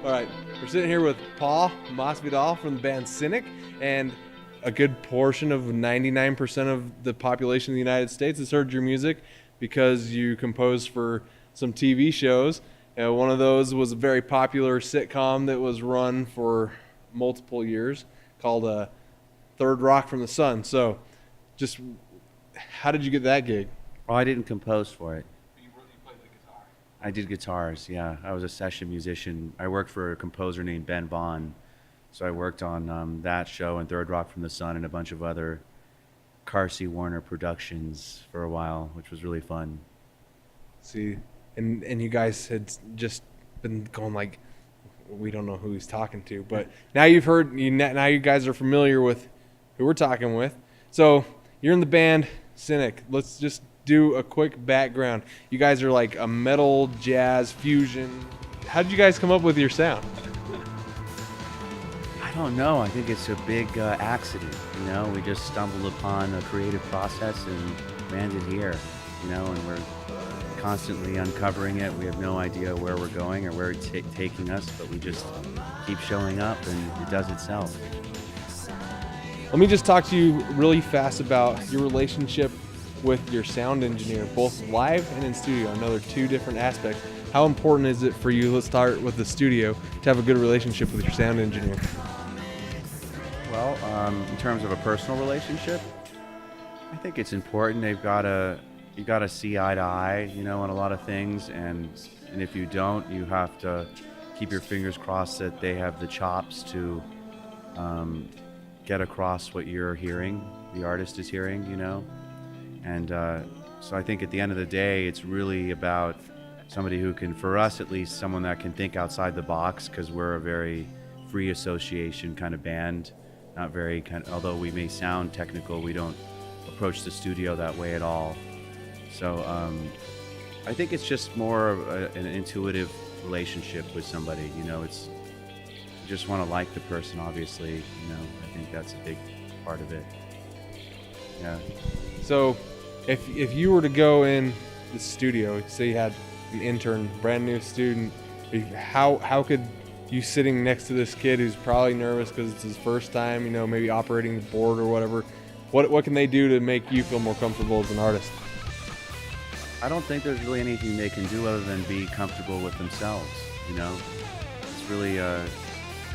All right, we're sitting here with Paul Masvidal from the band Cynic, and a good portion of 99% of the population of the United States has heard your music because you composed for some TV shows. One of those was a very popular sitcom that was run for multiple years called Third Rock from the Sun. So, just how did you get that gig? Oh, I didn't compose for it. You played the guitar. I did guitars, yeah. I was a session musician. I worked for a composer named Ben Vaughn. So I worked on that show and Third Rock from the Sun and a bunch of other Carsey Warner productions for a while, which was really fun. See, and you guys had just been going like, we don't know who he's talking to, but now you've heard, now you guys are familiar with who we're talking with. So you're in the band Cynic. Let's just do a quick background. You guys are like a metal jazz fusion. How did you guys come up with your sound? I don't know. I think it's a big accident. We just stumbled upon a creative process and landed here. And we're constantly uncovering it. We have no idea where we're going or where it's taking us, but we just keep showing up and it does itself. Let me just talk to you really fast about your relationship with your sound engineer, both live and in studio. I know they're two different aspects. How important is it for you, let's start with the studio, to have a good relationship with your sound engineer? Well, in terms of a personal relationship, I think it's important. You gotta see eye to eye, on a lot of things, and if you don't, you have to keep your fingers crossed that they have the chops to get across what you're hearing, the artist is hearing, and so I think at the end of the day, it's really about somebody who can, for us at least, someone that can think outside the box, because we're a very free association kind of band. Not very although we may sound technical, we don't approach the studio that way at all. So I think it's just more of an intuitive relationship with somebody. It's you just want to like the person, obviously. I think that's a big part of it. Yeah. So if you were to go in the studio, say you had an intern, brand new student, how could you, sitting next to this kid who's probably nervous because it's his first time, maybe operating the board or whatever, what can they do to make you feel more comfortable as an artist? I don't think there's really anything they can do other than be comfortable with themselves. It's really a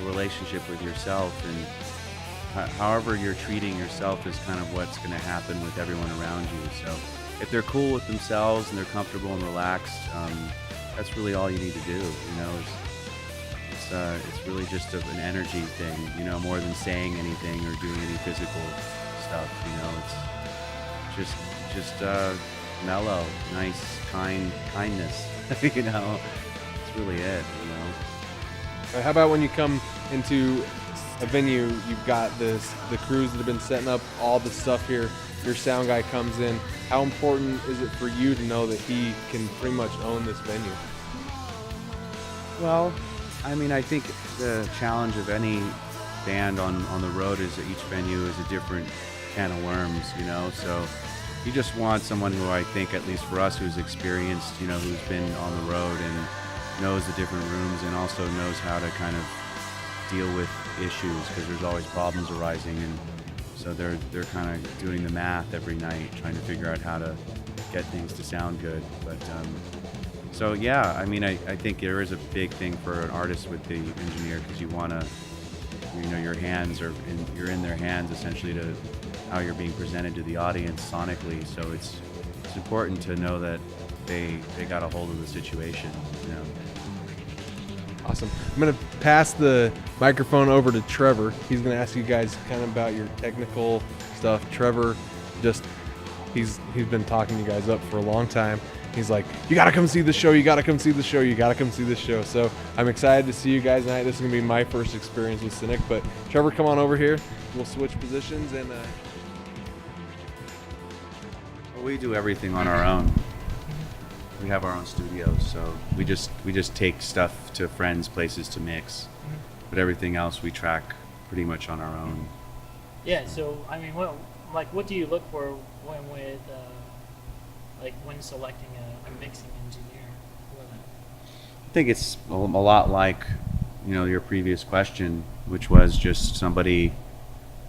relationship with yourself, and however you're treating yourself is kind of what's going to happen with everyone around you. So if they're cool with themselves and they're comfortable and relaxed, that's really all you need to do. It's really just an energy thing, more than saying anything or doing any physical stuff. It's just mellow, nice, kindness. It's really it. How about when you come into a venue, you've got the crews that have been setting up all the stuff here, your sound guy comes in. How important is it for you to know that he can pretty much own this venue? Well, I think the challenge of any band on the road is that each venue is a different can of worms, so you just want someone who, I think, at least for us, who's experienced, who's been on the road and knows the different rooms and also knows how to kind of deal with issues, because there's always problems arising, and so they're kind of doing the math every night, trying to figure out how to get things to sound good. But so yeah, I think there is a big thing for an artist with the engineer, because you want to, your hands are you're in their hands essentially to how you're being presented to the audience sonically. So it's important to know that they got a hold of the situation. Awesome. I'm going to pass the microphone over to Trevor. He's going to ask you guys kind of about your technical stuff. Trevor, he's been talking to you guys up for a long time. He's like, you got to come see the show. You got to come see the show. You got to come see this show. So I'm excited to see you guys tonight. This is going to be my first experience with Cynic. But Trevor, come on over here. We'll switch positions. And we do everything on our own. We have our own studios, so we just take stuff to friends' places to mix. But everything else we track pretty much on our own. Yeah. So what do you look for when when selecting a mixing engineer for that? I think it's a lot like your previous question, which was just somebody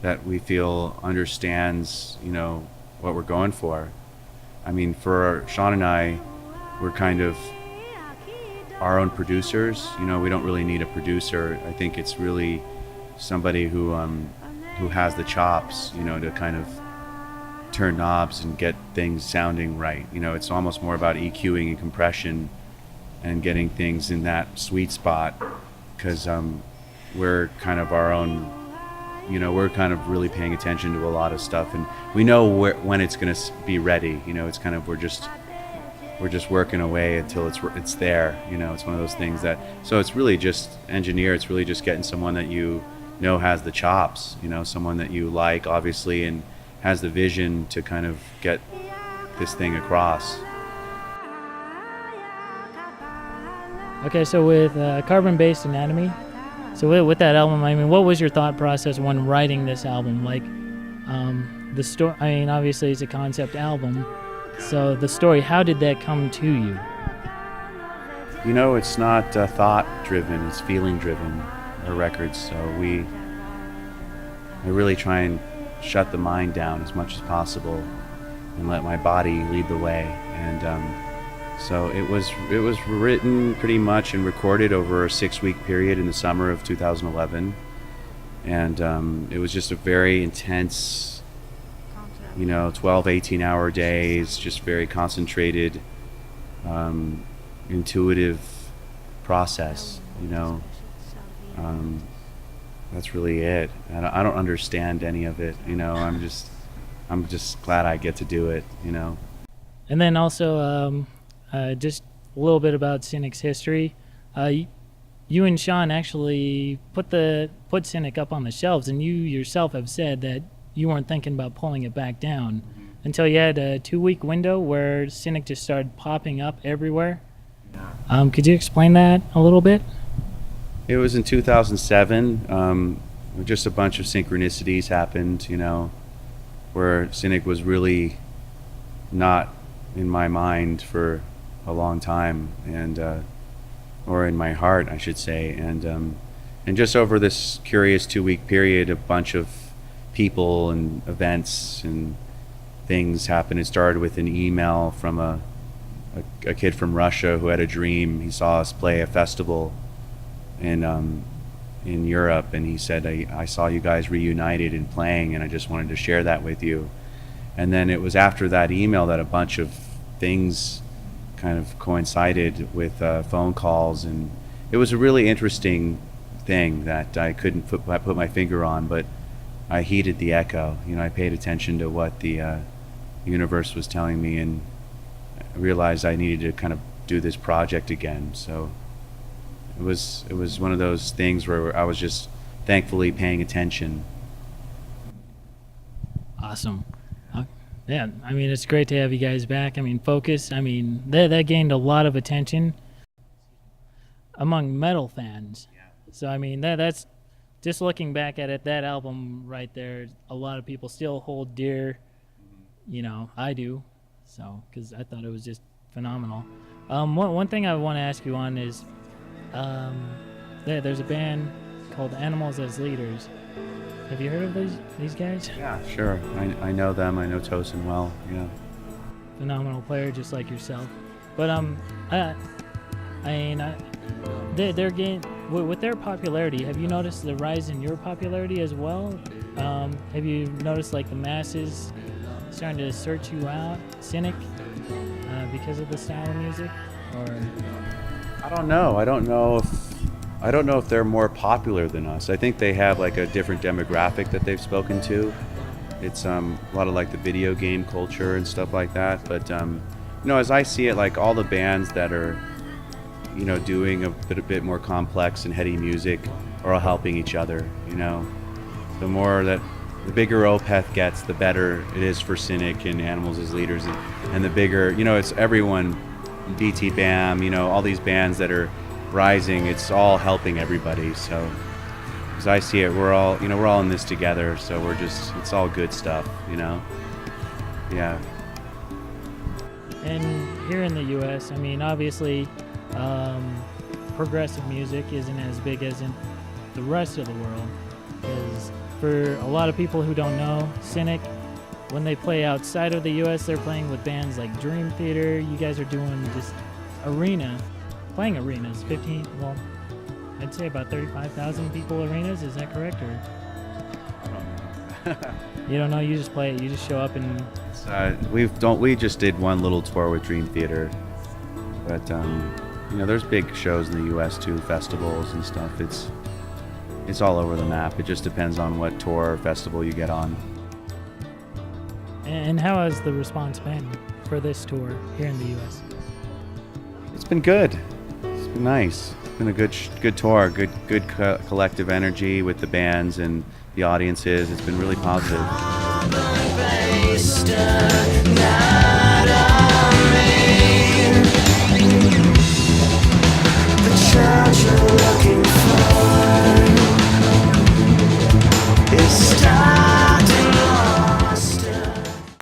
that we feel understands, what we're going for. I mean, for Sean and I, we're kind of our own producers. We don't really need a producer. I think it's really somebody who has the chops, to kind of turn knobs and get things sounding right. It's almost more about EQing and compression and getting things in that sweet spot, because we're kind of our own, we're kind of really paying attention to a lot of stuff, and we know when it's going to be ready. It's kind of we're just working away until it's there. It's one of those things that, so it's really just engineer. It's really just getting someone that has the chops, someone that you like, obviously, and has the vision to kind of get this thing across. Okay, so with Carbon-Based Anatomy, so with that album, I mean, what was your thought process when writing this album? Like, the story, I mean, obviously it's a concept album, so the story, how did that come to you? It's not thought-driven, it's feeling-driven, our records, so I really try and shut the mind down as much as possible and let my body lead the way. And so it was written pretty much and recorded over a 6-week period in the summer of 2011, and it was just a very intense, 12-18 hour days, just very concentrated, intuitive process. That's really it. I don't understand any of it. I'm just glad I get to do it. And then also, just a little bit about Cynic's history. You and Sean actually put Cynic up on the shelves, and you yourself have said that you weren't thinking about pulling it back down until you had a 2-week window where Cynic just started popping up everywhere. Could you explain that a little bit? It was in 2007. Just a bunch of synchronicities happened, where Cynic was really not in my mind for a long time, and or in my heart, I should say, and just over this curious 2-week period, a bunch of people and events and things happened. It started with an email from a kid from Russia who had a dream. He saw us play a festival in Europe, and he said, I saw you guys reunited and playing, and I just wanted to share that with you. And then it was after that email that a bunch of things kind of coincided with phone calls, and it was a really interesting thing that I couldn't put my finger on, but I heeded the echo. I paid attention to what the universe was telling me, and I realized I needed to kind of do this project again. So it was one of those things where I was just thankfully paying attention. Awesome. Yeah, I mean, it's great to have you guys back. I mean, Focus, I mean, that gained a lot of attention among metal fans. So, I mean, that's just looking back at it, that album right there, a lot of people still hold dear. I do, so, because I thought it was just phenomenal. One thing I want to ask you on is, there's a band called Animals as Leaders. Have you heard of these guys? Yeah, sure. I know them. I know Tosin well. Yeah. Phenomenal player, just like yourself. But they're getting with their popularity. Have you noticed the rise in your popularity as well? Have you noticed like the masses starting to search you out, Cynic, because of the style of music, or? I don't know. I don't know if they're more popular than us. I think they have like a different demographic that they've spoken to. It's a lot of like the video game culture and stuff like that. But as I see it, like all the bands that are, doing a bit more complex and heady music are all helping each other. The bigger Opeth gets, the better it is for Cynic and Animals as Leaders, and the bigger, it's everyone, BT Bam, all these bands that are rising, it's all helping everybody. So as I see it, we're all in this together, so it's all good stuff. Yeah. And here in the US, I mean, obviously, progressive music isn't as big as in the rest of the world. Because for a lot of people who don't know, Cynic, when they play outside of the U.S., they're playing with bands like Dream Theater. You guys are doing just playing arenas, I'd say about 35,000 people arenas. Is that correct? Or you don't know? You just play it. You just show up and. We just did one little tour with Dream Theater, but there's big shows in the U.S. too, festivals and stuff. It's all over the map. It just depends on what tour or festival you get on. And how has the response been for this tour here in the U.S.? It's been good. It's been nice. It's been a good tour. Good collective energy with the bands and the audiences. It's been really positive.